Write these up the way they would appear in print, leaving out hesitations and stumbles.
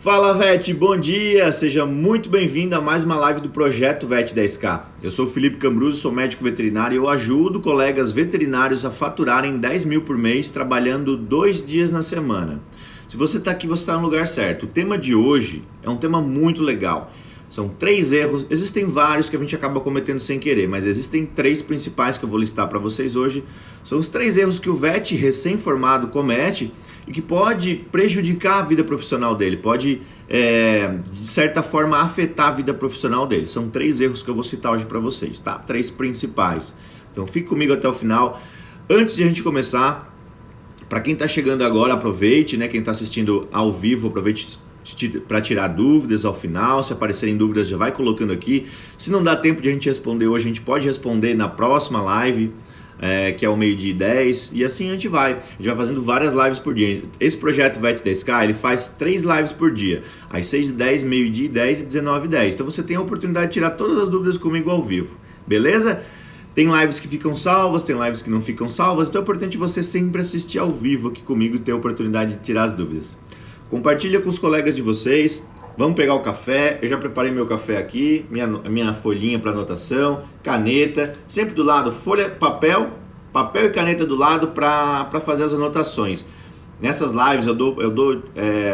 Fala VET, bom dia! Seja muito bem-vindo a mais uma live do Projeto VET 10K. Eu sou o Felipe Cambruso, sou médico veterinário e eu ajudo colegas veterinários a faturarem 10 mil por mês trabalhando 2 dias na semana. Se você está aqui, você está no lugar certo. O tema de hoje é um tema muito legal. São 3 erros, existem vários que a gente acaba cometendo sem querer, mas existem 3 principais que eu vou listar para vocês hoje. São os 3 erros que o VET recém-formado comete e que pode prejudicar a vida profissional dele, pode, de certa forma, afetar a vida profissional dele. São 3 erros que eu vou citar hoje para vocês, tá? 3 principais. Então fique comigo até o final. Antes de a gente começar, para quem está chegando agora, aproveite, né? Quem está assistindo ao vivo, aproveite para tirar dúvidas ao final. Se aparecerem dúvidas, já vai colocando aqui. Se não dá tempo de a gente responder hoje, a gente pode responder na próxima live, que é o 12h10, e assim a gente vai fazendo várias lives por dia. Esse projeto VET 10K, ele faz 3 lives por dia, às 6h10, 12h10 e 19h10. Então você tem a oportunidade de tirar todas as dúvidas comigo ao vivo, beleza? Tem lives que ficam salvas, tem lives que não ficam salvas, então é importante você sempre assistir ao vivo aqui comigo e ter a oportunidade de tirar as dúvidas. Compartilha com os colegas de vocês. Vamos pegar o café. Eu já preparei meu café aqui, minha folhinha para anotação, caneta, sempre do lado, folha, papel e caneta do lado para fazer as anotações. Nessas lives eu dou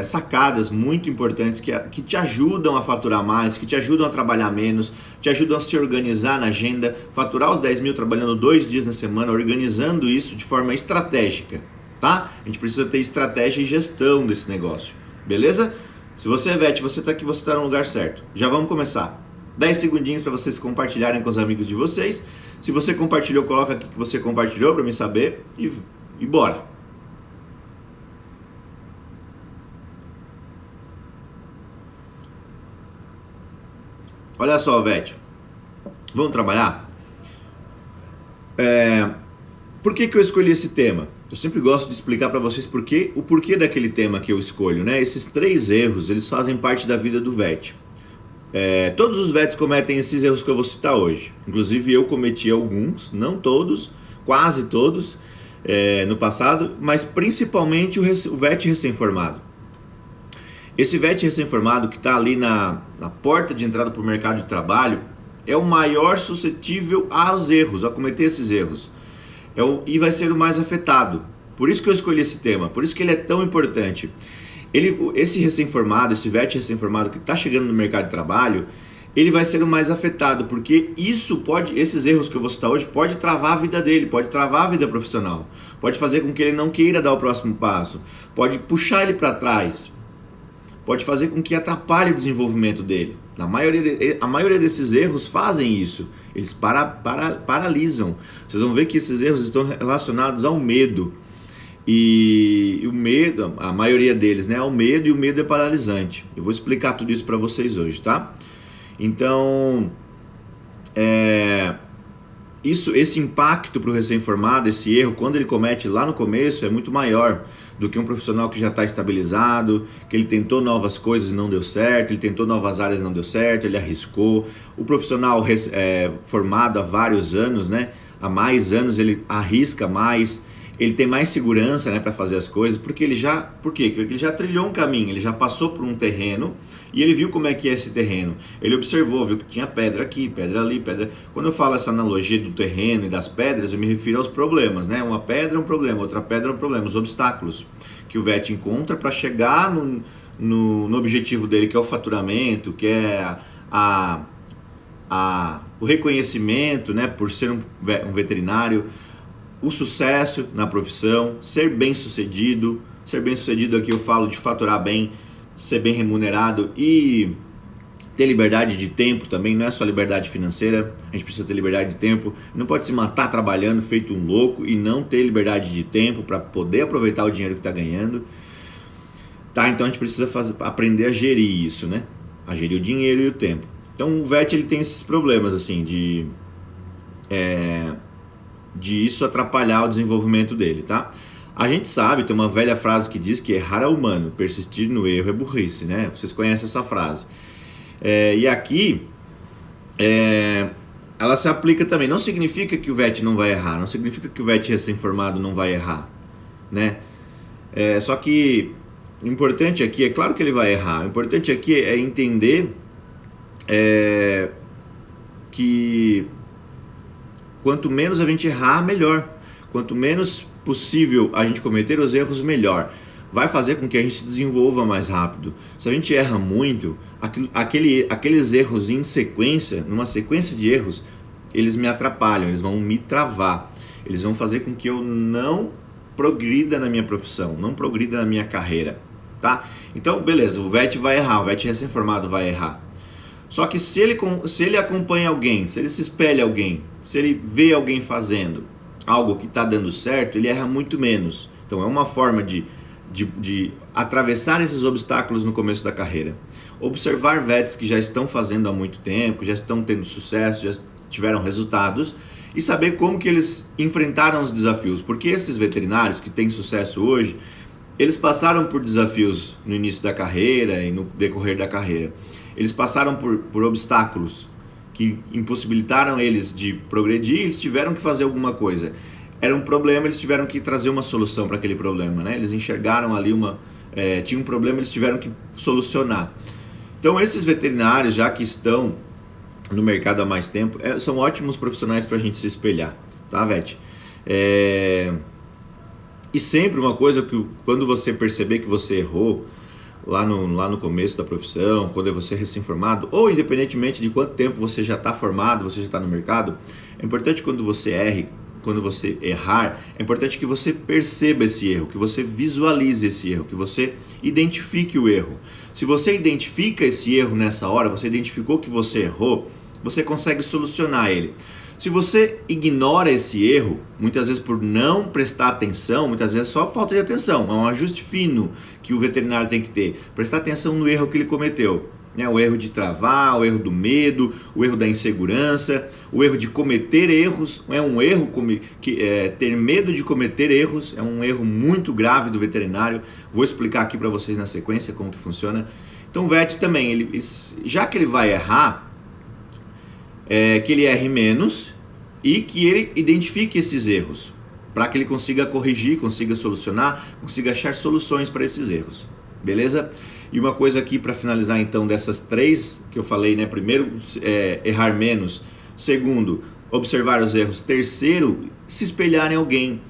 sacadas muito importantes que te ajudam a faturar mais, que te ajudam a trabalhar menos, te ajudam a se organizar na agenda, faturar os 10 mil trabalhando 2 dias na semana, organizando isso de forma estratégica. Tá? A gente precisa ter estratégia e gestão desse negócio, beleza? Se você é VET, você está aqui, você está no lugar certo. Já vamos começar. 10 segundinhos para vocês compartilharem com os amigos de vocês. Se você compartilhou, coloca aqui que você compartilhou para me saber e bora. Olha só, VET. Vamos trabalhar? Por que eu escolhi esse tema? Eu sempre gosto de explicar para vocês o porquê daquele tema que eu escolho, né? Esses 3 erros, eles fazem parte da vida do VET. Todos os VETs cometem esses erros que eu vou citar hoje. Inclusive eu cometi alguns, não todos, quase todos, no passado, mas principalmente o VET recém-formado. Esse VET recém-formado que está ali na porta de entrada para o mercado de trabalho é o maior suscetível aos erros, a cometer esses erros. E vai ser o mais afetado. Por isso que eu escolhi esse tema, por isso que ele é tão importante. Esse recém-formado, esse VET recém-formado que está chegando no mercado de trabalho, ele vai ser o mais afetado, porque esses erros que eu vou citar hoje, pode travar a vida dele, pode travar a vida profissional, pode fazer com que ele não queira dar o próximo passo, pode puxar ele para trás, pode fazer com que atrapalhe o desenvolvimento dele. A maioria desses erros fazem isso. Eles paralisam. Vocês vão ver que esses erros estão relacionados ao medo. E o medo, a maioria deles, né, é o medo, e o medo é paralisante. Eu vou explicar tudo isso para vocês hoje, tá? Então, esse impacto para o recém-formado, esse erro, quando ele comete lá no começo, é muito maior do que um profissional que já está estabilizado, que ele tentou novas coisas e não deu certo, ele tentou novas áreas e não deu certo, ele arriscou. O profissional formado há vários anos, né, há mais anos, ele arrisca mais, ele tem mais segurança, né, para fazer as coisas, porque ele já trilhou um caminho, ele já passou por um terreno e ele viu como é que é esse terreno. Ele observou, viu que tinha pedra aqui, pedra ali, pedra. Quando eu falo essa analogia do terreno e das pedras, eu me refiro aos problemas, né? Uma pedra é um problema, outra pedra é um problema, os obstáculos que o VET encontra para chegar no objetivo dele, que é o faturamento, que é o reconhecimento, né, por ser um veterinário, o sucesso na profissão, ser bem sucedido. Ser bem sucedido aqui eu falo de faturar bem, ser bem remunerado e ter liberdade de tempo também. Não é só liberdade financeira, a gente precisa ter liberdade de tempo. Não pode se matar trabalhando feito um louco e não ter liberdade de tempo para poder aproveitar o dinheiro que está ganhando, tá? Então a gente precisa aprender a gerir isso, né? A gerir o dinheiro e o tempo. Então o VET, ele tem esses problemas assim de isso atrapalhar o desenvolvimento dele, tá? A gente sabe, tem uma velha frase que diz que errar é humano, persistir no erro é burrice, né? Vocês conhecem essa frase. E aqui, ela se aplica também. Não significa que o VET não vai errar, não significa que o VET recém-formado não vai errar, né? Só que o importante aqui, é claro que ele vai errar, o importante aqui é entender que quanto menos a gente errar, melhor. Quanto menos possível a gente cometer os erros, melhor. Vai fazer com que a gente se desenvolva mais rápido. Se a gente erra muito, aqueles erros em sequência, numa sequência de erros, eles me atrapalham, eles vão me travar. Eles vão fazer com que eu não progrida na minha profissão, não progrida na minha carreira, tá? Então, beleza, o VET vai errar, o VET recém-formado vai errar. Só que se ele acompanha alguém, se ele se espelha alguém, se ele vê alguém fazendo algo que está dando certo, ele erra muito menos. Então é uma forma de atravessar esses obstáculos no começo da carreira. Observar VETs que já estão fazendo há muito tempo, já estão tendo sucesso, já tiveram resultados, e saber como que eles enfrentaram os desafios. Porque esses veterinários que têm sucesso hoje, eles passaram por desafios no início da carreira e no decorrer da carreira. Eles passaram por obstáculos que impossibilitaram eles de progredir, eles tiveram que fazer alguma coisa. Era um problema, eles tiveram que trazer uma solução para aquele problema, né? Eles enxergaram ali tinha um problema, eles tiveram que solucionar. Então esses veterinários, já que estão no mercado há mais tempo, são ótimos profissionais para a gente se espelhar, tá, Vete? E sempre uma coisa que quando você perceber que você errou, lá no começo da profissão, quando você é recém-formado, ou independentemente de quanto tempo você já está formado, você já está no mercado, é importante quando você errar, é importante que você perceba esse erro, que você visualize esse erro, que você identifique o erro. Se você identifica esse erro nessa hora, você identificou que você errou, você consegue solucionar ele. Se você ignora esse erro, muitas vezes por não prestar atenção, muitas vezes é só falta de atenção, é um ajuste fino que o veterinário tem que ter, prestar atenção no erro que ele cometeu, né? O erro de travar, o erro do medo, o erro da insegurança, o erro de cometer erros, é um erro, ter medo de cometer erros é um erro muito grave do veterinário. Vou explicar aqui para vocês na sequência como que funciona. Então o VET também, já que ele vai errar, que ele erre menos e que ele identifique esses erros, para que ele consiga corrigir, consiga solucionar, consiga achar soluções para esses erros, beleza? E uma coisa aqui para finalizar então dessas três que eu falei, né? Primeiro, errar menos. Segundo, observar os erros. Terceiro, se espelhar em alguém.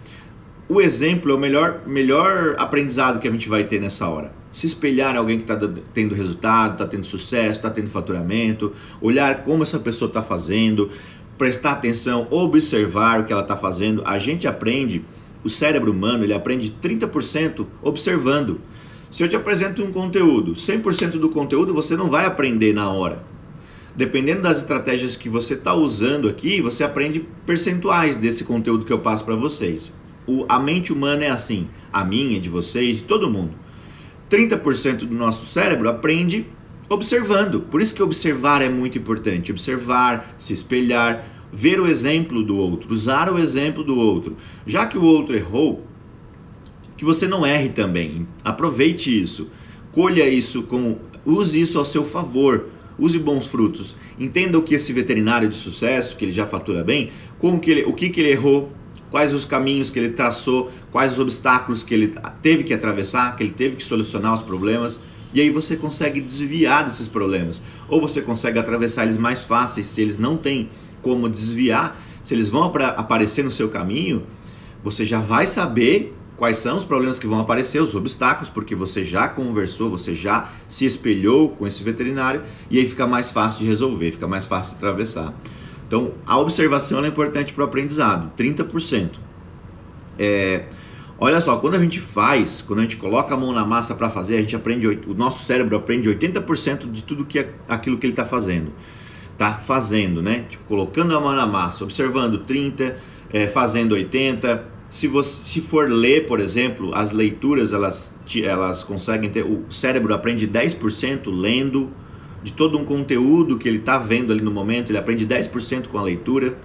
O exemplo é o melhor aprendizado que a gente vai ter nessa hora. Se espelhar em alguém que está tendo resultado, está tendo sucesso, está tendo faturamento, olhar como essa pessoa está fazendo, prestar atenção, observar o que ela está fazendo. A gente aprende, o cérebro humano, ele aprende 30% observando. Se eu te apresento um conteúdo, 100% do conteúdo você não vai aprender na hora. Dependendo das estratégias que você está usando aqui, você aprende percentuais desse conteúdo que eu passo para vocês. A mente humana é assim, a minha, de vocês, de todo mundo. 30% do nosso cérebro aprende observando. Por isso que observar é muito importante. Observar, se espelhar, ver o exemplo do outro, usar o exemplo do outro. Já que o outro errou, que você não erre também. Aproveite isso. Colha isso, use isso ao seu favor. Use bons frutos. Entenda o que esse veterinário de sucesso, que ele já fatura bem, o que ele errou, quais os caminhos que ele traçou, quais os obstáculos que ele teve que atravessar, que ele teve que solucionar os problemas, e aí você consegue desviar desses problemas, ou você consegue atravessar eles mais fáceis. Se eles não têm como desviar, se eles vão aparecer no seu caminho, você já vai saber quais são os problemas que vão aparecer, os obstáculos, porque você já conversou, você já se espelhou com esse veterinário, e aí fica mais fácil de resolver, fica mais fácil de atravessar. Então, a observação é importante para o aprendizado, 30%. Olha só, quando a gente coloca a mão na massa para fazer, o nosso cérebro aprende 80% de tudo aquilo que ele está fazendo. Tá fazendo, né? Tipo, colocando a mão na massa, observando 30%, fazendo 80%. Se for ler, por exemplo, as leituras, elas conseguem ter... O cérebro aprende 10% lendo, de todo um conteúdo que ele está vendo ali no momento, ele aprende 10% com a leitura,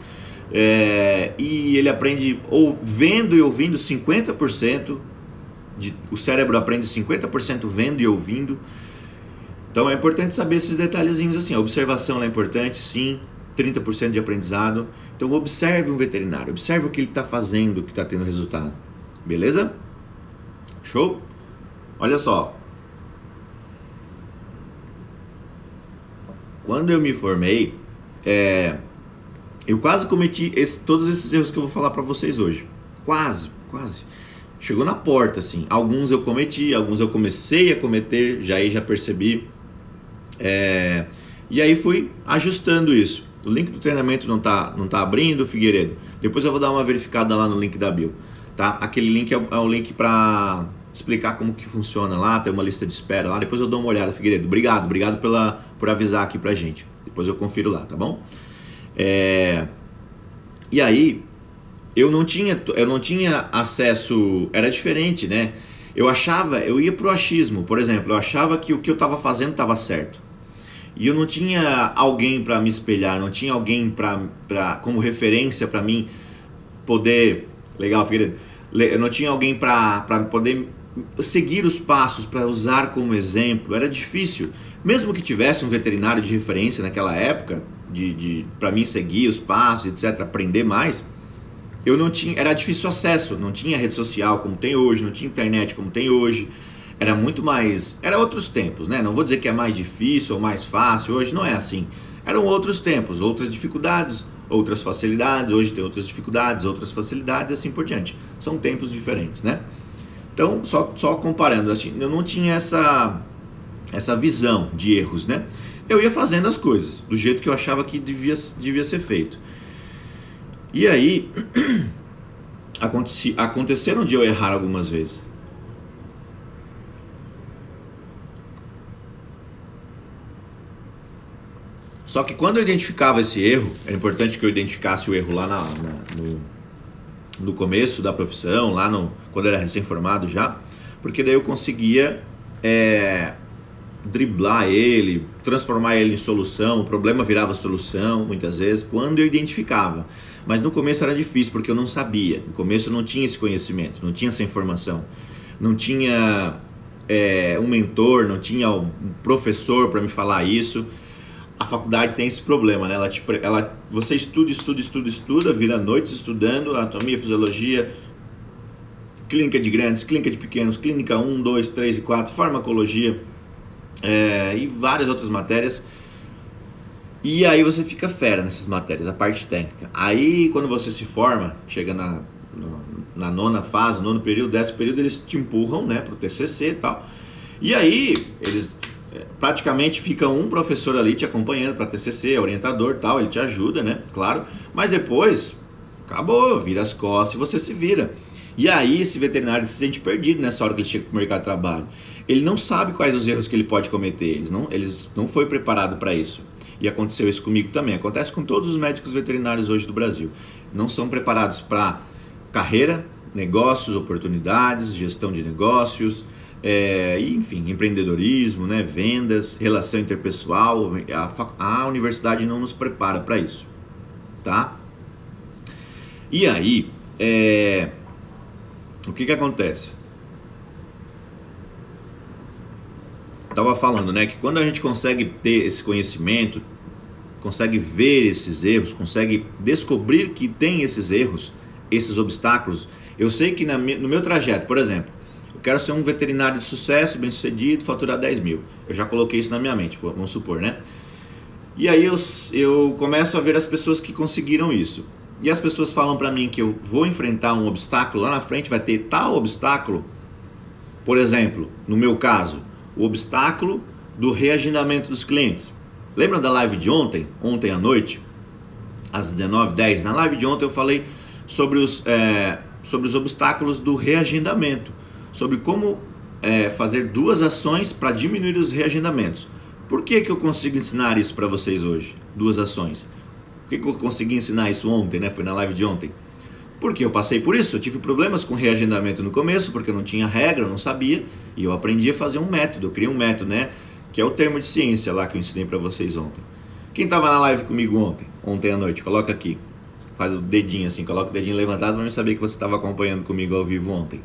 e ele aprende vendo e ouvindo 50%, o cérebro aprende 50% vendo e ouvindo. Então é importante saber esses detalhezinhos assim. A observação é importante, sim, 30% de aprendizado. Então observe um veterinário, observe o que ele está fazendo, que está tendo resultado, beleza? Show? Olha só, quando eu me formei, eu quase cometi todos esses erros que eu vou falar para vocês hoje. Quase. Chegou na porta, assim. Alguns eu cometi, alguns eu comecei a cometer, já percebi. E aí fui ajustando isso. O link do treinamento não tá abrindo, Figueiredo. Depois eu vou dar uma verificada lá no link da bio. Tá? Aquele link é o link para explicar como que funciona lá, tem uma lista de espera lá. Depois eu dou uma olhada, Figueiredo. Obrigado por avisar aqui pra gente. Depois eu confiro lá, tá bom? E aí, eu não tinha acesso, era diferente, né? Eu ia pro achismo, por exemplo, eu achava que o que eu estava fazendo estava certo. E eu não tinha alguém para me espelhar, não tinha alguém como referência para mim poder... Legal, Figueiredo. Eu não tinha alguém para poder seguir os passos, para usar como exemplo. Era difícil. Mesmo que tivesse um veterinário de referência naquela época, para mim seguir os passos, etc., aprender mais, eu não tinha, era difícil acesso, não tinha rede social como tem hoje, não tinha internet como tem hoje. Era muito mais... Era outros tempos, né? Não vou dizer que é mais difícil ou mais fácil, hoje não é assim. Eram outros tempos, outras dificuldades, outras facilidades. Hoje tem outras dificuldades, outras facilidades e assim por diante. São tempos diferentes, né? Então, só comparando, assim, eu não tinha essa visão de erros, né? Eu ia fazendo as coisas do jeito que eu achava que devia ser feito. E aí, aconteceram de eu errar algumas vezes. Só que quando eu identificava esse erro, é importante que eu identificasse o erro lá no começo da profissão, quando eu era recém-formado já, porque daí eu conseguia driblar ele, transformar ele em solução, o problema virava solução muitas vezes, quando eu identificava. Mas no começo era difícil, porque eu não sabia, no começo eu não tinha esse conhecimento, não tinha essa informação, não tinha um mentor, não tinha um professor para me falar isso. A faculdade tem esse problema, né? Você estuda, vira noites estudando anatomia, fisiologia, clínica de grandes, clínica de pequenos, clínica 1, 2, 3 e 4, farmacologia e várias outras matérias. E aí você fica fera nessas matérias, a parte técnica. Aí quando você se forma, chega na nona fase, nono período, 10º período, eles te empurram, né, pro TCC e tal. E aí eles... praticamente fica um professor ali te acompanhando para TCC, orientador e tal, ele te ajuda, né? Claro, mas depois acabou, vira as costas e você se vira. E aí esse veterinário se sente perdido nessa hora que ele chega pro mercado de trabalho. Ele não sabe quais os erros que ele pode cometer, eles não foi preparado para isso. E aconteceu isso comigo também, acontece com todos os médicos veterinários hoje do Brasil. Não são preparados para carreira, negócios, oportunidades, gestão de negócios, enfim, empreendedorismo, né, vendas, relação interpessoal. A universidade não nos prepara para isso, tá? E aí, o que acontece? Eu tava falando, né, que quando a gente consegue ter esse conhecimento, consegue ver esses erros, consegue descobrir que tem esses erros, esses obstáculos. Eu sei que no meu trajeto, por exemplo, eu quero ser um veterinário de sucesso, bem sucedido, faturar 10 mil. Eu já coloquei isso na minha mente, vamos supor, né? E aí eu começo a ver as pessoas que conseguiram isso. E as pessoas falam pra mim que eu vou enfrentar um obstáculo, lá na frente vai ter tal obstáculo. Por exemplo, no meu caso, o obstáculo do reagendamento dos clientes. Lembra da live de ontem à noite, às 19h10? Na live de ontem eu falei sobre os obstáculos do reagendamento, sobre como fazer 2 ações para diminuir os reagendamentos. Por que eu consigo ensinar isso para vocês hoje? 2 ações. Por que eu consegui ensinar isso ontem, né? Foi na live de ontem. Porque eu passei por isso, eu tive problemas com reagendamento no começo, porque eu não tinha regra, eu não sabia, e eu aprendi a fazer um método, eu criei um método, né? Que é o termo de ciência lá que eu ensinei para vocês ontem. Quem estava na live comigo ontem à noite, coloca aqui. Faz o dedinho assim, coloca o dedinho levantado para eu saber que você estava acompanhando comigo ao vivo ontem.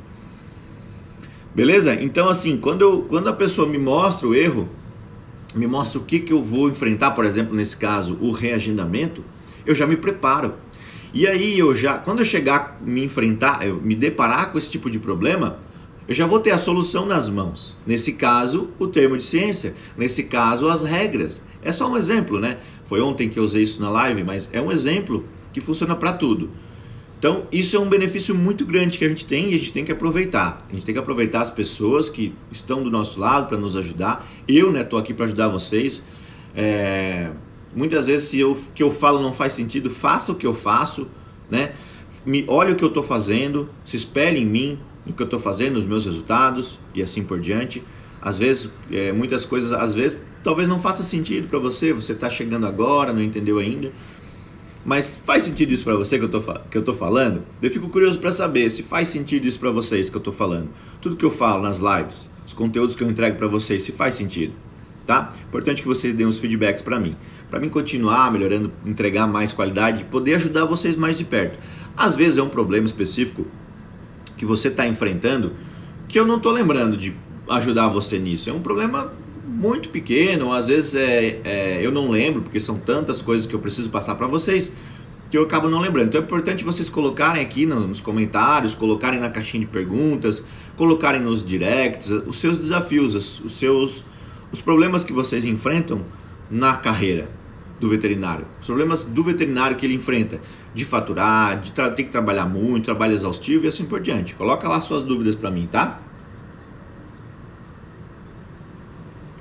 Beleza? Então assim, quando a pessoa me mostra o erro, me mostra o que eu vou enfrentar, por exemplo, nesse caso, o reagendamento, eu já me preparo. E aí quando eu chegar me enfrentar, eu me deparar com esse tipo de problema, eu já vou ter a solução nas mãos. Nesse caso, o termo de ciência. Nesse caso, as regras. É só um exemplo, né? Foi ontem que eu usei isso na live, mas é um exemplo que funciona para tudo. Então, isso é um benefício muito grande que a gente tem e a gente tem que aproveitar. A gente tem que aproveitar as pessoas que estão do nosso lado para nos ajudar. Eu, né, tô aqui para ajudar vocês. Muitas vezes, se o que eu falo não faz sentido, faça o que eu faço, né? Olhe o que eu estou fazendo, se espelhe em mim, no que eu estou fazendo, nos meus resultados e assim por diante. Às vezes, muitas coisas, talvez não faça sentido para você está chegando agora, não entendeu ainda. Mas faz sentido isso para você que eu tô falando? Eu fico curioso para saber se faz sentido isso para vocês que eu tô falando. Tudo que eu falo nas lives, os conteúdos que eu entrego para vocês, se faz sentido, tá? Importante que vocês deem os feedbacks para mim continuar melhorando, entregar mais qualidade e poder ajudar vocês mais de perto. Às vezes é um problema específico que você está enfrentando que eu não tô lembrando de ajudar você nisso. É um problema muito pequeno, às vezes eu não lembro, porque são tantas coisas que eu preciso passar para vocês que eu acabo não lembrando. Então é importante vocês colocarem aqui nos comentários, colocarem na caixinha de perguntas, colocarem nos directs os seus desafios, os problemas que vocês enfrentam na carreira do veterinário, os problemas do veterinário que ele enfrenta, de faturar, de ter que trabalhar muito, trabalho exaustivo e assim por diante. Coloca lá suas dúvidas para mim, tá?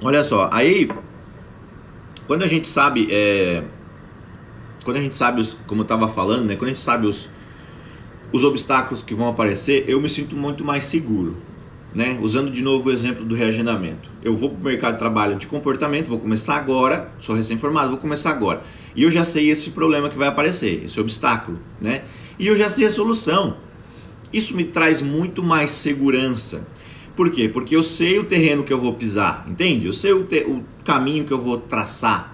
Olha só, aí quando a gente sabe, como eu estava falando, né, quando a gente sabe os obstáculos que vão aparecer, eu me sinto muito mais seguro, né? Usando de novo o exemplo do reagendamento. Eu vou para o mercado de trabalho de comportamento, vou começar agora, sou recém-formado, vou começar agora. E eu já sei esse problema que vai aparecer, esse obstáculo, né? E eu já sei a solução. Isso me traz muito mais segurança. Por quê? Porque eu sei o terreno que eu vou pisar, entende? Eu sei o caminho que eu vou traçar,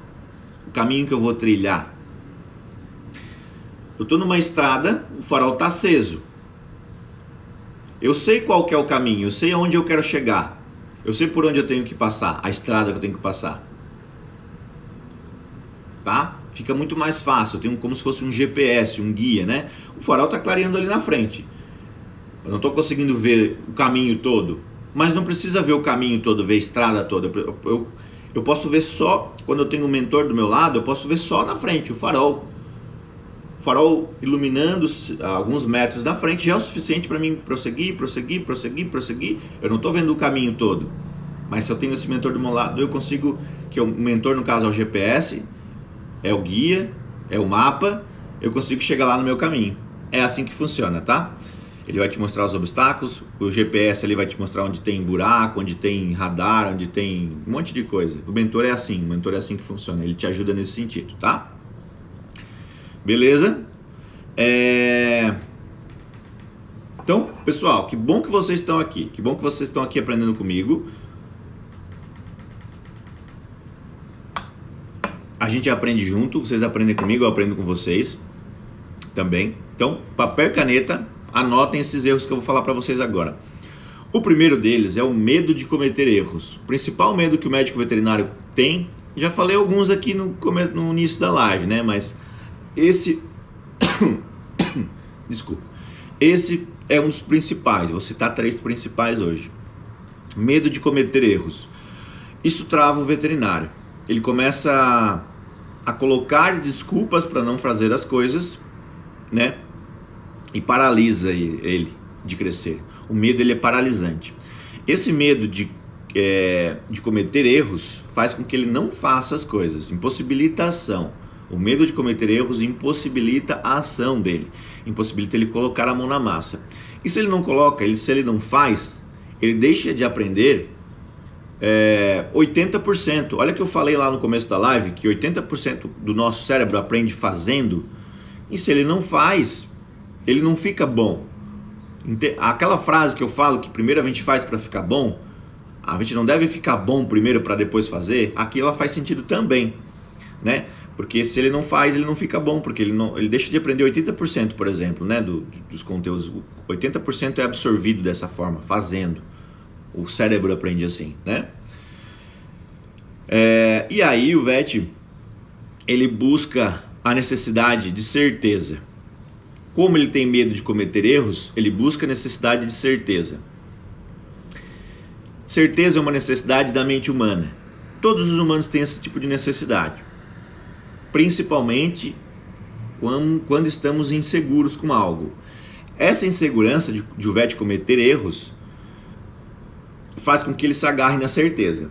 o caminho que eu vou trilhar. Eu estou numa estrada, o farol está aceso. Eu sei qual que é o caminho, eu sei aonde eu quero chegar. Eu sei por onde eu tenho que passar, a estrada que eu tenho que passar. Tá? Fica muito mais fácil, eu tenho como se fosse um GPS, um guia, né? O farol está clareando ali na frente. Eu não estou conseguindo ver o caminho todo, mas não precisa ver o caminho todo, ver a estrada toda. Eu posso ver só, quando eu tenho um mentor do meu lado, eu posso ver só na frente, o farol. O farol iluminando alguns metros da frente já é o suficiente para mim prosseguir. Eu não estou vendo o caminho todo. Mas se eu tenho esse mentor do meu lado, eu consigo, que o mentor no caso é o GPS, é o guia, é o mapa, eu consigo chegar lá no meu caminho. É assim que funciona, tá? Ele vai te mostrar os obstáculos, o GPS ali vai te mostrar onde tem buraco, onde tem radar, onde tem um monte de coisa. O mentor é assim que funciona, ele te ajuda nesse sentido, tá? Beleza? Então, pessoal, que bom que vocês estão aqui. Que bom que vocês estão aqui aprendendo comigo. A gente aprende junto, vocês aprendem comigo, eu aprendo com vocês também. Então, papel e caneta, anotem esses erros que eu vou falar para vocês agora. O primeiro deles é o medo de cometer erros. O principal medo que o médico veterinário tem, já falei alguns aqui no início da live, né? Mas esse desculpa. Esse é um dos principais. Vou citar 3 principais hoje. Medo de cometer erros. Isso trava o veterinário. Ele começa a colocar desculpas para não fazer as coisas, né? E paralisa ele de crescer. O medo, ele é paralisante. Esse medo de cometer erros faz com que ele não faça as coisas, impossibilita a ação. O medo de cometer erros impossibilita a ação dele, impossibilita ele colocar a mão na massa. E se ele não coloca, se ele não faz, ele deixa de aprender 80%. Olha que eu falei lá no começo da live que 80% do nosso cérebro aprende fazendo, e se ele não faz, ele não fica bom. Aquela frase que eu falo que primeiro a gente faz para ficar bom, a gente não deve ficar bom primeiro para depois fazer, aqui ela faz sentido também, né? Porque se ele não faz, ele não fica bom, porque ele deixa de aprender 80%, por exemplo, né, dos conteúdos. 80% é absorvido dessa forma, fazendo. O cérebro aprende assim, né? E aí o VET, ele busca a necessidade de certeza. Como ele tem medo de cometer erros, ele busca a necessidade de certeza. Certeza é uma necessidade da mente humana. Todos os humanos têm esse tipo de necessidade. Principalmente quando estamos inseguros com algo. Essa insegurança de o VET cometer erros faz com que ele se agarre na certeza.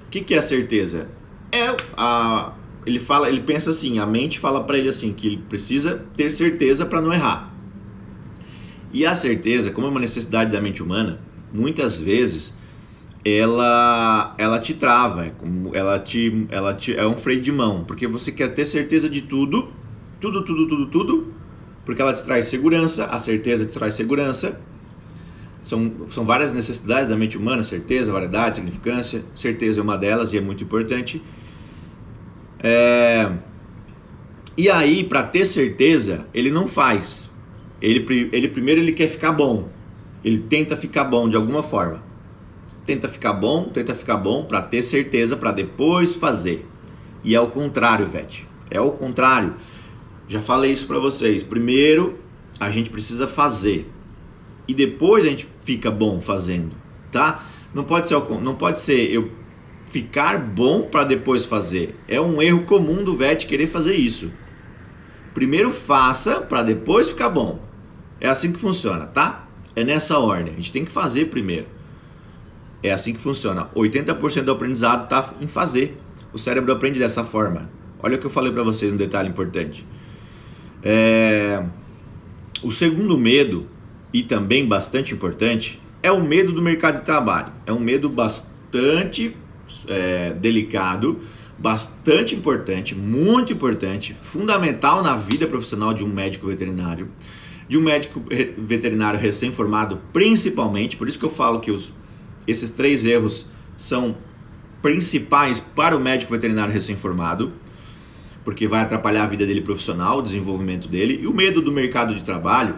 O que é a certeza? Ele pensa assim, a mente fala para ele assim, que ele precisa ter certeza para não errar. E a certeza, como é uma necessidade da mente humana, muitas vezes ela te trava, é um freio de mão, porque você quer ter certeza de tudo, porque ela te traz segurança, a certeza te traz segurança. São várias necessidades da mente humana: certeza, variedade, significância. Certeza é uma delas e é muito importante. E aí, para ter certeza, ele não faz. Ele primeiro ele quer ficar bom. Ele tenta ficar bom de alguma forma. Tenta ficar bom para ter certeza, para depois fazer. E é o contrário, Vete. É o contrário. Já falei isso para vocês. Primeiro, a gente precisa fazer. E depois a gente fica bom fazendo, tá? Não pode ser eu ficar bom para depois fazer. É um erro comum do VET querer fazer isso. Primeiro faça para depois ficar bom. É assim que funciona, tá? É nessa ordem. A gente tem que fazer primeiro. É assim que funciona. 80% do aprendizado está em fazer. O cérebro aprende dessa forma. Olha o que eu falei para vocês, um detalhe importante. O segundo medo, e também bastante importante, é o medo do mercado de trabalho. É um medo bastante delicado, bastante importante, muito importante, fundamental na vida profissional de um médico veterinário, de um médico veterinário recém-formado principalmente. Por isso que eu falo que esses 3 erros são principais para o médico veterinário recém-formado, porque vai atrapalhar a vida dele profissional, o desenvolvimento dele. E o medo do mercado de trabalho,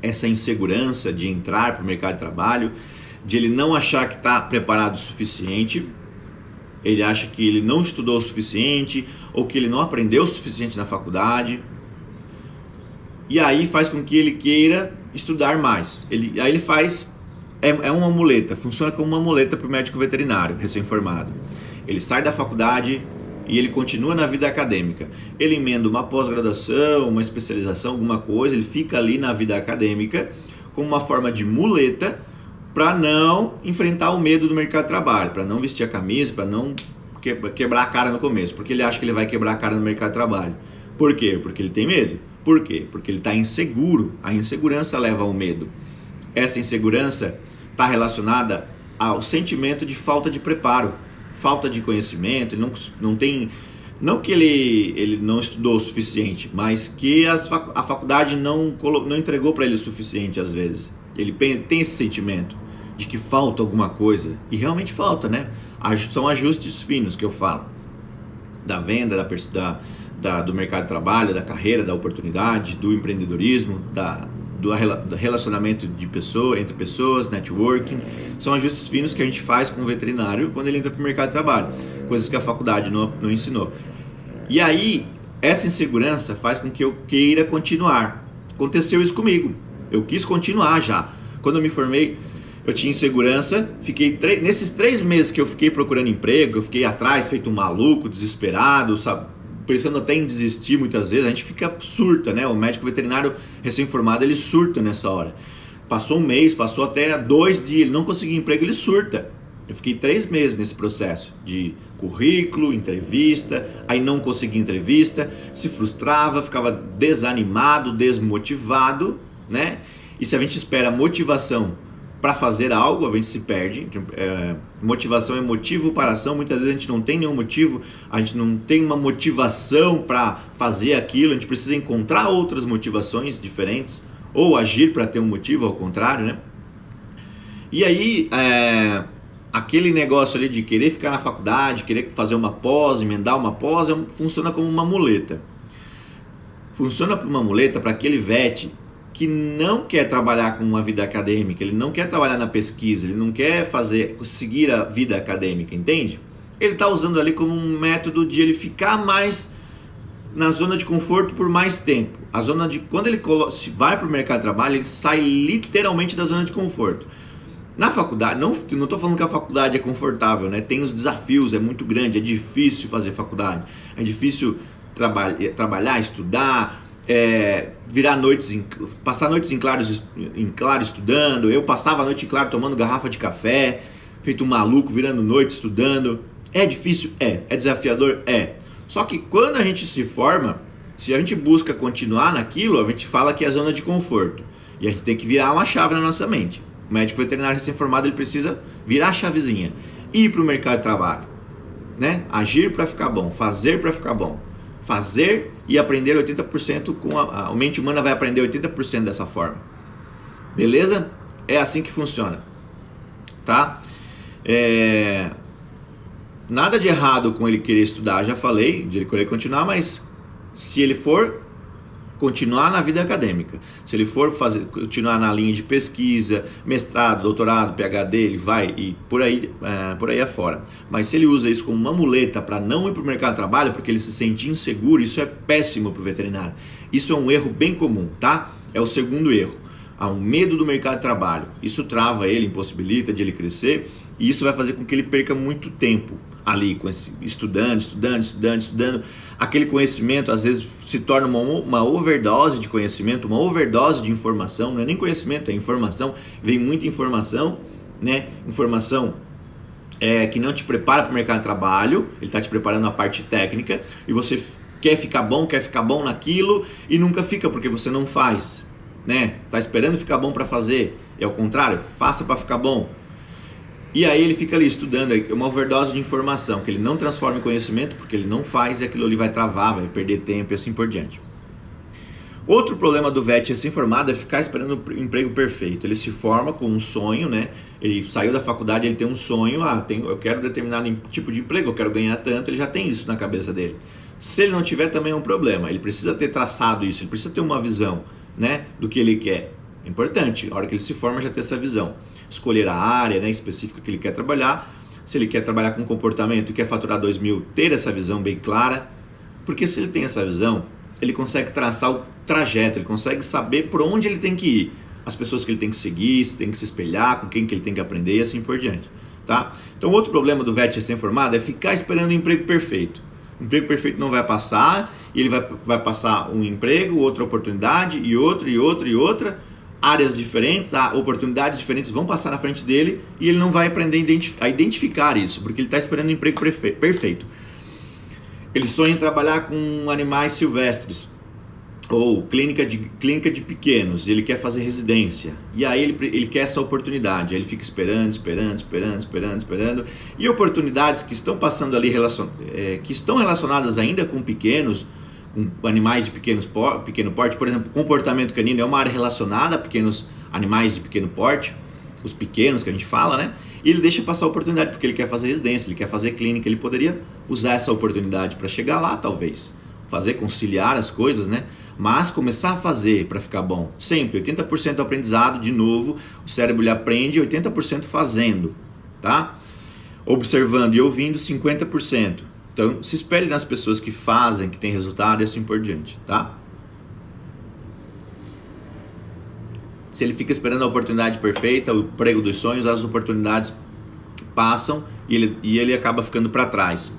essa insegurança de entrar para o mercado de trabalho, de ele não achar que está preparado o suficiente, ele acha que ele não estudou o suficiente, ou que ele não aprendeu o suficiente na faculdade, e aí faz com que ele queira estudar mais. Aí ele faz, é uma muleta, funciona como uma muleta para o médico veterinário recém-formado. Ele sai da faculdade e ele continua na vida acadêmica. Ele emenda uma pós-graduação, uma especialização, alguma coisa, ele fica ali na vida acadêmica como uma forma de muleta para não enfrentar o medo do mercado de trabalho, para não vestir a camisa, para não quebrar a cara no começo, porque ele acha que ele vai quebrar a cara no mercado de trabalho. Por quê? Porque ele tem medo. Por quê? Porque ele está inseguro. A insegurança leva ao medo. Essa insegurança está relacionada ao sentimento de falta de preparo, falta de conhecimento. Ele não tem, não que ele não estudou o suficiente, mas que a faculdade não entregou para ele o suficiente às vezes. Ele tem esse sentimento de que falta alguma coisa, e realmente falta, né? São ajustes finos que eu falo, da venda, do mercado de trabalho, da carreira, da oportunidade, do empreendedorismo, do relacionamento entre pessoas, networking. São ajustes finos que a gente faz com o veterinário quando ele entra para o mercado de trabalho, coisas que a faculdade não ensinou. E aí, essa insegurança faz com que eu queira continuar. Aconteceu isso comigo. Eu quis continuar já. Quando eu me formei, eu tinha insegurança. Nesses 3 meses que eu fiquei procurando emprego, eu fiquei atrás, feito um maluco, desesperado, sabe? Pensando até em desistir muitas vezes. A gente fica surta, né? O médico veterinário recém-formado, ele surta nessa hora. Passou um mês, passou até 2 dias, ele não conseguiu emprego, ele surta. Eu fiquei 3 meses nesse processo de currículo, entrevista, aí não conseguia entrevista, se frustrava, ficava desanimado, desmotivado, né? E se a gente espera motivação para fazer algo, a gente se perde. Motivação é motivo para ação. Muitas vezes a gente não tem nenhum motivo, a gente não tem uma motivação para fazer aquilo, a gente precisa encontrar outras motivações diferentes, ou agir para ter um motivo, ao contrário, né? E aí, aquele negócio ali de querer ficar na faculdade, querer fazer uma pós, emendar uma pós, funciona como uma muleta. Funciona como uma muleta para aquele VET que não quer trabalhar com uma vida acadêmica, ele não quer trabalhar na pesquisa, ele não quer seguir a vida acadêmica, entende? Ele está usando ali como um método de ele ficar mais na zona de conforto por mais tempo. Quando ele vai para o mercado de trabalho, ele sai literalmente da zona de conforto. Na faculdade, não estou falando que a faculdade é confortável, né? Tem os desafios, é muito grande, é difícil fazer faculdade, é difícil trabalhar, estudar, passar noites em claro estudando. Eu passava a noite em claro tomando garrafa de café, feito um maluco, virando noite estudando. É difícil? É desafiador? É. Só que quando a gente se forma, se a gente busca continuar naquilo, a gente fala que é zona de conforto. E a gente tem que virar uma chave na nossa mente. O médico veterinário recém-formado, ele precisa virar a chavezinha, ir para o mercado de trabalho, né? Agir para ficar bom, fazer para ficar bom. Fazer e aprender 80% a mente humana vai aprender 80% dessa forma. Beleza? É assim que funciona. Tá? Nada de errado com ele querer estudar, já falei, de ele querer continuar, mas se ele for continuar na vida acadêmica, se ele for continuar na linha de pesquisa, mestrado, doutorado, PhD, ele vai e por aí afora. Mas se ele usa isso como uma muleta para não ir para o mercado de trabalho, porque ele se sente inseguro, isso é péssimo para o veterinário. Isso é um erro bem comum, tá? É o segundo erro. Há um medo do mercado de trabalho. Isso trava ele, impossibilita de ele crescer, e isso vai fazer com que ele perca muito tempo ali, estudando. Aquele conhecimento às vezes se torna uma overdose de conhecimento, uma overdose de informação. Não é nem conhecimento, é informação. Vem muita informação, né? Informação que não te prepara para o mercado de trabalho. Ele está te preparando na parte técnica, e você quer ficar bom naquilo e nunca fica porque você não faz, né? Tá esperando ficar bom para fazer. É o contrário, faça para ficar bom. E aí ele fica ali estudando, é uma overdose de informação que ele não transforma em conhecimento, porque ele não faz, e aquilo ali vai travar, vai perder tempo e assim por diante. Outro problema do VET recém-formado é ficar esperando o emprego perfeito. Ele se forma com um sonho, né? Ele saiu da faculdade, ele tem um sonho, eu quero determinado tipo de emprego, eu quero ganhar tanto, ele já tem isso na cabeça dele. Se ele não tiver, também é um problema. Ele precisa ter traçado isso, ele precisa ter uma visão, né, do que ele quer. É importante, na hora que ele se forma, já ter essa visão. Escolher a área, né, específica que ele quer trabalhar. Se ele quer trabalhar com comportamento e quer faturar 2.000, ter essa visão bem clara. Porque se ele tem essa visão, ele consegue traçar o trajeto, ele consegue saber por onde ele tem que ir. As pessoas que ele tem que seguir, se tem que se espelhar, com quem que ele tem que aprender e assim por diante. Tá? Então, outro problema do VET recém-formado é ficar esperando o emprego perfeito. O emprego perfeito não vai passar, e ele vai passar um emprego, outra oportunidade, e outra. Áreas diferentes, oportunidades diferentes vão passar na frente dele, e ele não vai aprender a identificar isso, porque ele está esperando um emprego perfeito. Ele sonha em trabalhar com animais silvestres, ou clínica de pequenos, e ele quer fazer residência, e aí ele quer essa oportunidade, aí ele fica esperando, e oportunidades que estão passando ali, que estão relacionadas ainda com pequenos, com animais de pequeno porte, por exemplo, comportamento canino é uma área relacionada a pequenos animais de pequeno porte, os pequenos que a gente fala, né? E ele deixa passar a oportunidade, porque ele quer fazer residência, ele quer fazer clínica, ele poderia usar essa oportunidade para chegar lá, talvez, conciliar as coisas, né? Mas começar a fazer para ficar bom, sempre, 80% do aprendizado, de novo, o cérebro ele aprende 80% fazendo, tá? Observando e ouvindo 50%. Então, se espelhe nas pessoas que fazem, que têm resultado e assim por diante, tá? Se ele fica esperando a oportunidade perfeita, o emprego dos sonhos, as oportunidades passam e ele acaba ficando para trás.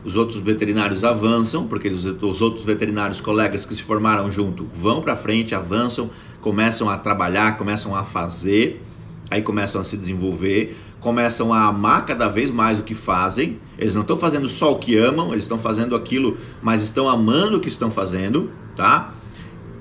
Os outros veterinários avançam, porque os outros veterinários colegas que se formaram junto vão para frente, avançam, começam a trabalhar, começam a fazer, aí começam a se desenvolver, começam a amar cada vez mais o que fazem. Eles não estão fazendo só o que amam, eles estão fazendo aquilo, mas estão amando o que estão fazendo, tá?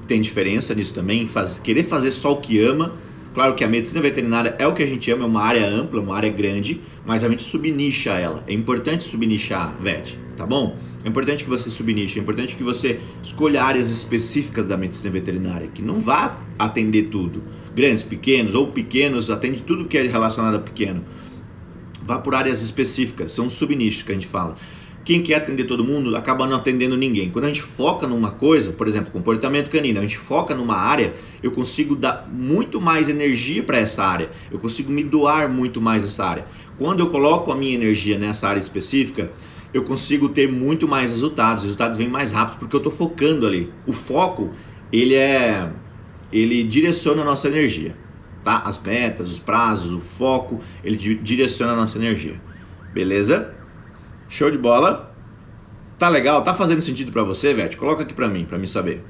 Tem diferença nisso também, querer fazer só o que ama. Claro que a medicina veterinária é o que a gente ama, é uma área ampla, uma área grande, mas a gente subnicha ela. É importante subnichar, VET, tá bom? É importante que você subniche, é importante que você escolha áreas específicas da medicina veterinária, que não vá atender tudo. Grandes, pequenos ou pequenos, atende tudo que é relacionado a pequeno. Vá por áreas específicas, são subnichos que a gente fala. Quem quer atender todo mundo acaba não atendendo ninguém. Quando a gente foca numa coisa, por exemplo, comportamento canino, a gente foca numa área, eu consigo dar muito mais energia para essa área, eu consigo me doar muito mais essa área. Quando eu coloco a minha energia nessa área específica, eu consigo ter muito mais resultados, os resultados vêm mais rápido porque eu estou focando ali. O foco, ele direciona a nossa energia, tá? tá? As metas, os prazos, o foco, ele direciona a nossa energia. Beleza? Show de bola? Tá legal? Tá fazendo sentido pra você, Vete? Coloca aqui pra mim saber.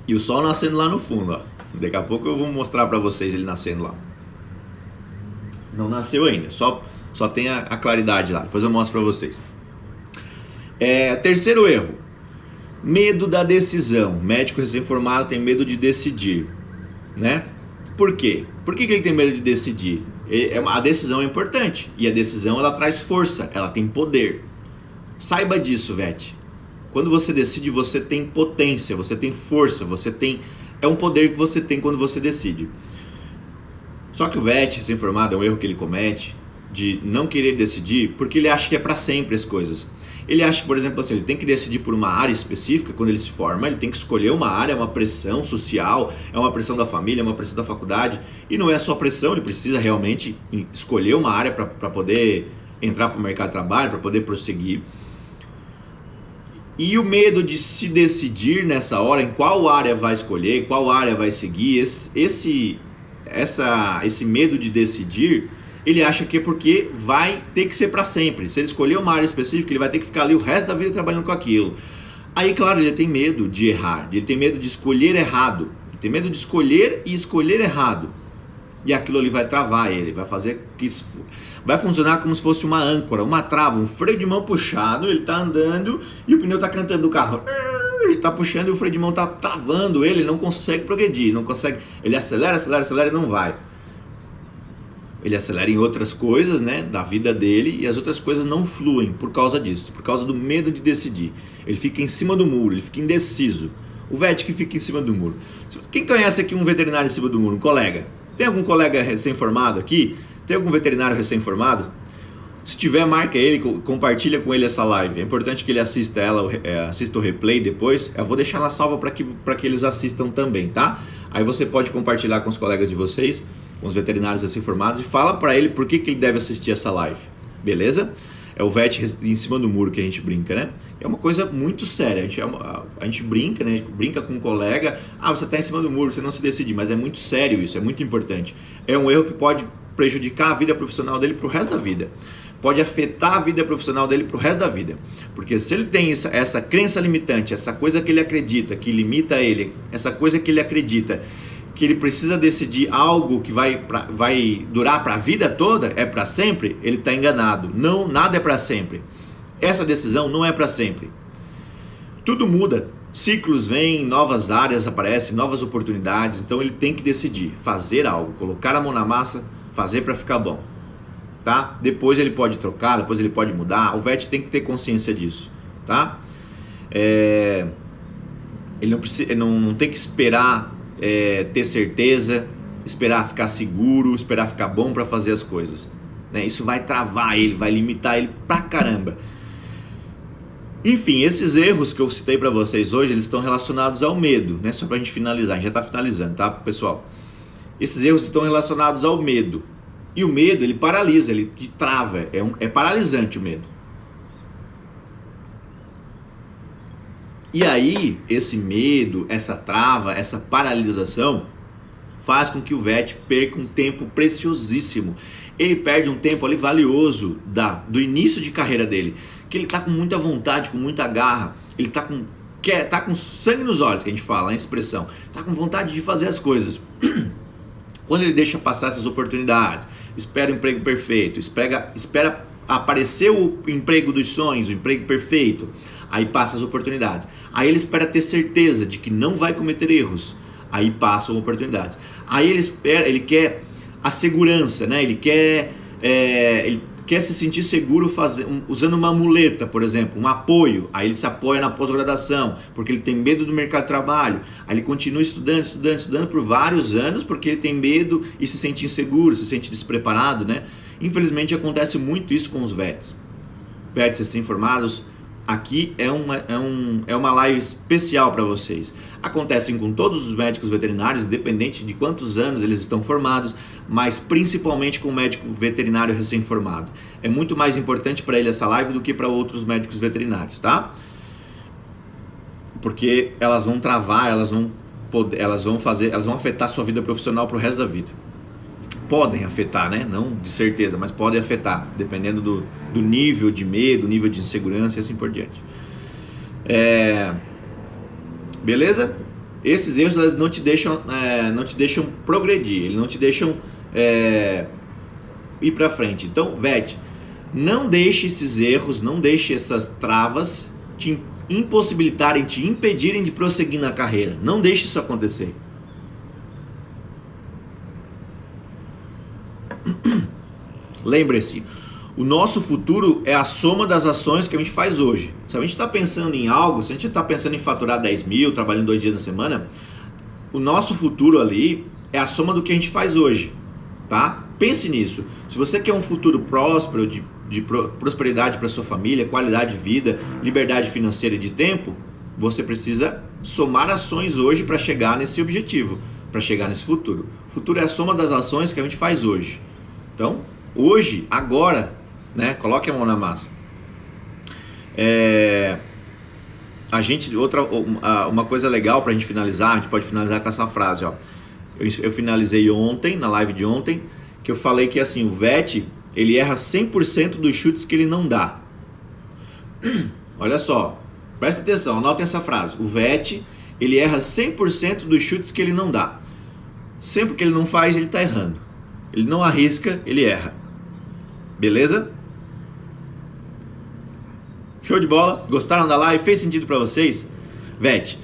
E o sol nascendo lá no fundo, ó. Daqui a pouco eu vou mostrar pra vocês ele nascendo lá. Não nasceu ainda, só tem a claridade lá. Depois eu mostro pra vocês. Terceiro erro. Medo da decisão. Médico recém-formado tem medo de decidir, né? Por quê? Por que ele tem medo de decidir? A decisão é importante. E a decisão, ela traz força, ela tem poder. Saiba disso, Vete. Quando você decide, você tem potência, você tem força, é um poder que você tem quando você decide. Só que o Vete, recém-formado, é um erro que ele comete de não querer decidir porque ele acha que é para sempre as coisas. Ele acha que, por exemplo, assim, ele tem que decidir por uma área específica quando ele se forma, ele tem que escolher uma área, é uma pressão social, é uma pressão da família, é uma pressão da faculdade, e não é só pressão, ele precisa realmente escolher uma área para poder entrar para o mercado de trabalho, para poder prosseguir. E o medo de se decidir nessa hora, em qual área vai escolher, qual área vai seguir, esse medo de decidir, ele acha que é porque vai ter que ser para sempre. Se ele escolher uma área específica, ele vai ter que ficar ali o resto da vida trabalhando com aquilo. Aí, claro, ele tem medo de errar, ele tem medo de escolher errado, ele tem medo de escolher e escolher errado. E aquilo ali vai travar ele, vai fazer que isso vai funcionar como se fosse uma âncora, uma trava, um freio de mão puxado, ele tá andando e o pneu tá cantando do carro. Ele tá puxando e o freio de mão tá travando ele não consegue progredir, não consegue, ele acelera e não vai. Ele acelera em outras coisas, né, da vida dele, e as outras coisas não fluem por causa disso, por causa do medo de decidir. Ele fica em cima do muro, ele fica indeciso. O Vete que fica em cima do muro. Quem conhece aqui um veterinário em cima do muro? Um colega? Tem algum colega recém-formado aqui? Tem algum veterinário recém-formado? Se tiver, marca ele, compartilha com ele essa live. É importante que ele assista assista o replay depois. Eu vou deixar na salva para que eles assistam também, tá? Aí você pode compartilhar com os colegas de vocês, com os veterinários recém-formados, e fala para ele por que ele deve assistir essa live. Beleza? É o Vete em cima do muro que a gente brinca, né? É uma coisa muito séria. A gente brinca, né? A gente brinca com um colega. Você está em cima do muro, você não se decide. Mas é muito sério isso, é muito importante. É um erro que pode prejudicar a vida profissional dele pro resto da vida. Pode afetar a vida profissional dele pro resto da vida. Porque se ele tem essa crença limitante, essa coisa que ele acredita, que limita ele, essa coisa que ele acredita, que ele precisa decidir algo que vai durar para a vida toda, é para sempre, ele está enganado. Não, nada é para sempre. Essa decisão não é para sempre. Tudo muda. Ciclos vêm, novas áreas aparecem, novas oportunidades. Então ele tem que decidir, fazer algo, colocar a mão na massa, fazer para ficar bom. Tá? Depois ele pode trocar, depois ele pode mudar. O Vete tem que ter consciência disso. Tá? Ele não tem que esperar ter certeza, esperar ficar seguro, esperar ficar bom para fazer as coisas, né? Isso vai travar ele, vai limitar ele pra caramba. Enfim, esses erros que eu citei para vocês hoje, eles estão relacionados ao medo, né? Só pra gente finalizar, a gente já tá finalizando, tá, pessoal? Esses erros estão relacionados ao medo. E o medo, ele paralisa, ele te trava, é paralisante o medo. E aí, esse medo, essa trava, essa paralisação faz com que o Vete perca um tempo preciosíssimo. Ele perde um tempo ali valioso do início de carreira dele, que ele tá com muita vontade, com muita garra, ele tá com sangue nos olhos, que a gente fala, a expressão, tá com vontade de fazer as coisas. Quando ele deixa passar essas oportunidades, espera o emprego perfeito, espera aparecer o emprego dos sonhos, o emprego perfeito, aí passa as oportunidades. Aí ele espera ter certeza de que não vai cometer erros, aí passam oportunidades. Aí ele quer a segurança, né? Ele quer se sentir seguro usando uma muleta, por exemplo, um apoio. Aí ele se apoia na pós-graduação, porque ele tem medo do mercado de trabalho. Aí ele continua estudando por vários anos, porque ele tem medo e se sente inseguro, se sente despreparado, né? Infelizmente acontece muito isso com os Vetes. Vetes recém-formados, aqui é uma live especial para vocês. Acontecem com todos os médicos veterinários, independente de quantos anos eles estão formados, mas principalmente com o médico veterinário recém-formado. É muito mais importante para ele essa live do que para outros médicos veterinários, tá? Porque elas vão travar, elas vão elas vão afetar a sua vida profissional pro resto da vida. Podem afetar, né? Não de certeza, mas podem afetar, dependendo do nível de medo, nível de insegurança e assim por diante. Beleza? Esses erros eles não te deixam progredir, eles não te deixam ir para frente. Então, VET, não deixe esses erros, não deixe essas travas te impossibilitarem, te impedirem de prosseguir na carreira. Não deixe isso acontecer. Lembre-se, o nosso futuro é a soma das ações que a gente faz hoje. Se a gente está pensando em algo, se a gente está pensando em faturar 10 mil, trabalhando 2 dias na semana, o nosso futuro ali é a soma do que a gente faz hoje, tá? Pense nisso. Se você quer um futuro próspero, de prosperidade para sua família, qualidade de vida, liberdade financeira e de tempo, você precisa somar ações hoje para chegar nesse objetivo, para chegar nesse futuro. O futuro é a soma das ações que a gente faz hoje. Então, hoje, agora, né? Coloque a mão na massa. Uma coisa legal pra gente finalizar, a gente pode finalizar com essa frase, ó. Eu finalizei ontem, na live de ontem, que eu falei que assim, o VET, ele erra 100% dos chutes que ele não dá. Olha só, presta atenção, anotem essa frase. O VET, ele erra 100% dos chutes que ele não dá. Sempre que ele não faz, ele tá errando. Ele não arrisca, ele erra. Beleza? Show de bola? Gostaram da live? Fez sentido pra vocês? VET,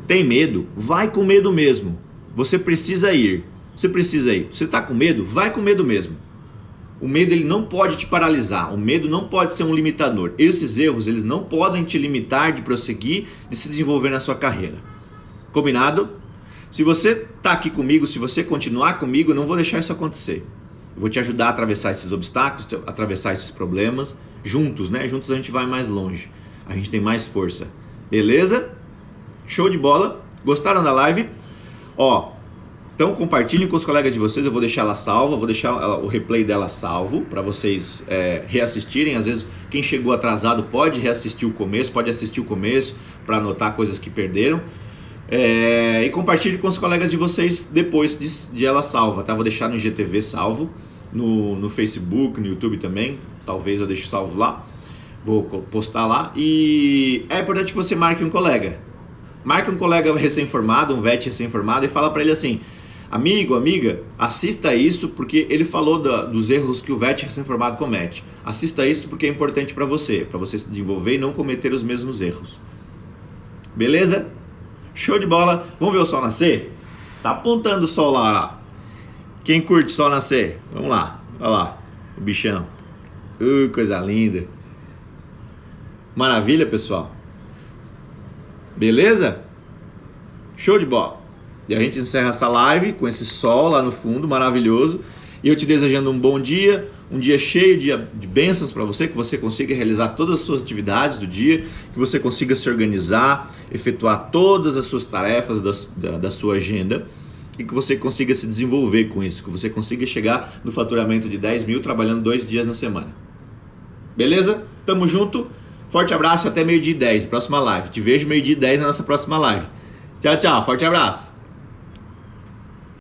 tem medo? Vai com medo mesmo. Você precisa ir. Você tá com medo? Vai com medo mesmo. O medo ele não pode te paralisar. O medo não pode ser um limitador. Esses erros eles não podem te limitar de prosseguir, de se desenvolver na sua carreira. Combinado? Se você tá aqui comigo, se você continuar comigo, eu não vou deixar isso acontecer. Eu vou te ajudar a atravessar esses obstáculos, a atravessar esses problemas. Juntos, né? Juntos a gente vai mais longe. A gente tem mais força. Beleza? Show de bola. Gostaram da live? Ó, então compartilhem com os colegas de vocês. Eu vou deixar ela salva, vou deixar o replay dela salvo para vocês reassistirem. Às vezes quem chegou atrasado pode reassistir o começo, pode assistir o começo para anotar coisas que perderam. E compartilhe com os colegas de vocês depois de ela salva, tá? Vou deixar no IGTV salvo, no Facebook, no YouTube também. Talvez eu deixe salvo lá. Vou postar lá. E é importante que você marque um colega. Marque um colega recém-formado, um VET recém-formado, e fala para ele assim: amigo, amiga, assista isso porque ele falou dos erros que o VET recém-formado comete. Assista isso porque é importante para você se desenvolver e não cometer os mesmos erros. Beleza? Show de bola. Vamos ver o sol nascer? Tá apontando o sol lá. Quem curte o sol nascer? Vamos lá. Olha lá. O bichão. Coisa linda. Maravilha, pessoal. Beleza? Show de bola. E a gente encerra essa live com esse sol lá no fundo, maravilhoso. E eu te desejando um bom dia, um dia cheio de bênçãos para você, que você consiga realizar todas as suas atividades do dia, que você consiga se organizar, efetuar todas as suas tarefas da sua agenda e que você consiga se desenvolver com isso, que você consiga chegar no faturamento de 10 mil trabalhando 2 dias na semana. Beleza? Tamo junto. Forte abraço, até 12:10, próxima live. Te vejo 12:10 na nossa próxima live. Tchau, tchau. Forte abraço.